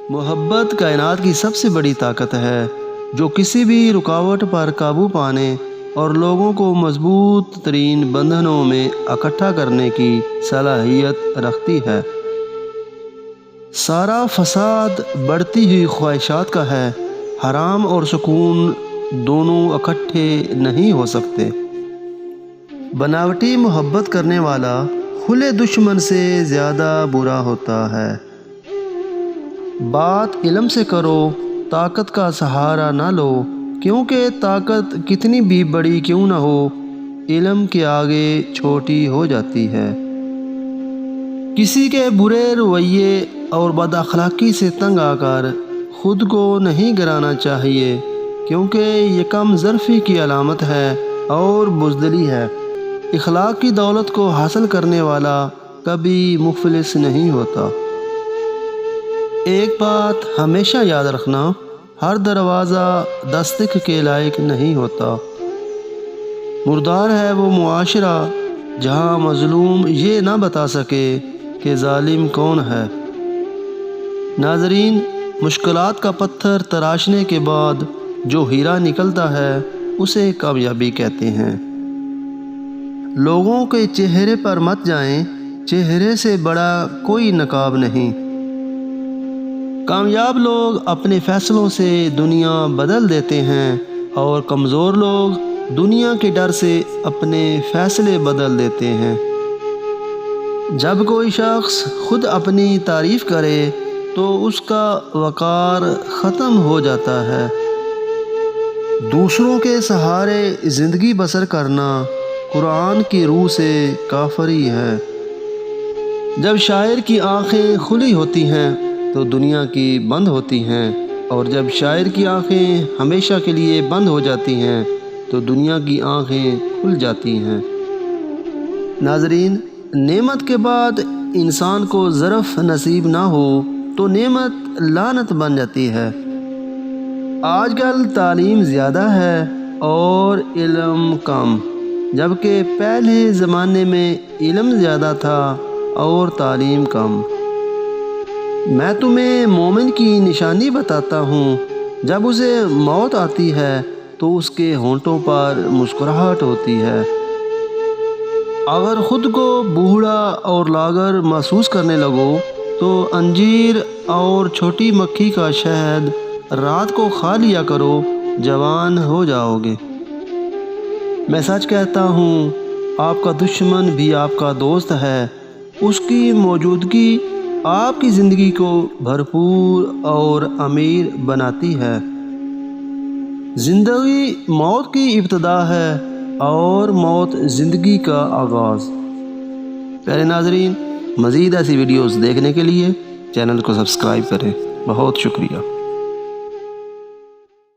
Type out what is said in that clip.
محبت کائنات کی سب سے بڑی طاقت ہے جو کسی بھی رکاوٹ پر قابو پانے اور لوگوں کو مضبوط ترین بندھنوں میں اکٹھا کرنے کی صلاحیت رکھتی ہے۔ سارا فساد بڑھتی ہوئی خواہشات کا ہے۔ حرام اور سکون دونوں اکٹھے نہیں ہو سکتے۔ بناوٹی محبت کرنے والا کھلے دشمن سے زیادہ برا ہوتا ہے۔ بات علم سے کرو، طاقت کا سہارا نہ لو، کیونکہ طاقت کتنی بھی بڑی کیوں نہ ہو، علم کے آگے چھوٹی ہو جاتی ہے۔ کسی کے برے رویے اور بد اخلاقی سے تنگ آ کر خود کو نہیں گرانا چاہیے، کیونکہ یہ کم ظرفی کی علامت ہے اور بزدلی ہے۔ اخلاق کی دولت کو حاصل کرنے والا کبھی مفلس نہیں ہوتا۔ ایک بات ہمیشہ یاد رکھنا، ہر دروازہ دستک کے لائق نہیں ہوتا۔ مردار ہے وہ معاشرہ جہاں مظلوم یہ نہ بتا سکے کہ ظالم کون ہے۔ ناظرین، مشکلات کا پتھر تراشنے کے بعد جو ہیرا نکلتا ہے اسے کامیابی کہتے ہیں۔ لوگوں کے چہرے پر مت جائیں، چہرے سے بڑا کوئی نقاب نہیں۔ کامیاب لوگ اپنے فیصلوں سے دنیا بدل دیتے ہیں اور کمزور لوگ دنیا کے ڈر سے اپنے فیصلے بدل دیتے ہیں۔ جب کوئی شخص خود اپنی تعریف کرے تو اس کا وقار ختم ہو جاتا ہے۔ دوسروں کے سہارے زندگی بسر کرنا قرآن کی روح سے کافری ہے۔ جب شاعر کی آنکھیں کھلی ہوتی ہیں تو دنیا کی بند ہوتی ہیں، اور جب شاعر کی آنکھیں ہمیشہ کے لیے بند ہو جاتی ہیں تو دنیا کی آنکھیں کھل جاتی ہیں۔ ناظرین، نعمت کے بعد انسان کو ظرف نصیب نہ ہو تو نعمت لعنت بن جاتی ہے۔ آج کل تعلیم زیادہ ہے اور علم کم، جبکہ پہلے زمانے میں علم زیادہ تھا اور تعلیم کم۔ میں تمہیں مومن کی نشانی بتاتا ہوں، جب اسے موت آتی ہے تو اس کے ہونٹوں پر مسکراہٹ ہوتی ہے۔ اگر خود کو بوڑھا اور لاغر محسوس کرنے لگو تو انجیر اور چھوٹی مکھی کا شہد رات کو کھا لیا کرو، جوان ہو جاؤ گے۔ میں سچ کہتا ہوں، آپ کا دشمن بھی آپ کا دوست ہے۔ اس کی موجودگی آپ کی زندگی کو بھرپور اور امیر بناتی ہے۔ زندگی موت کی ابتدا ہے اور موت زندگی کا آغاز۔ پیارے ناظرین، مزید ایسی ویڈیوز دیکھنے کے لیے چینل کو سبسکرائب کریں۔ بہت شکریہ۔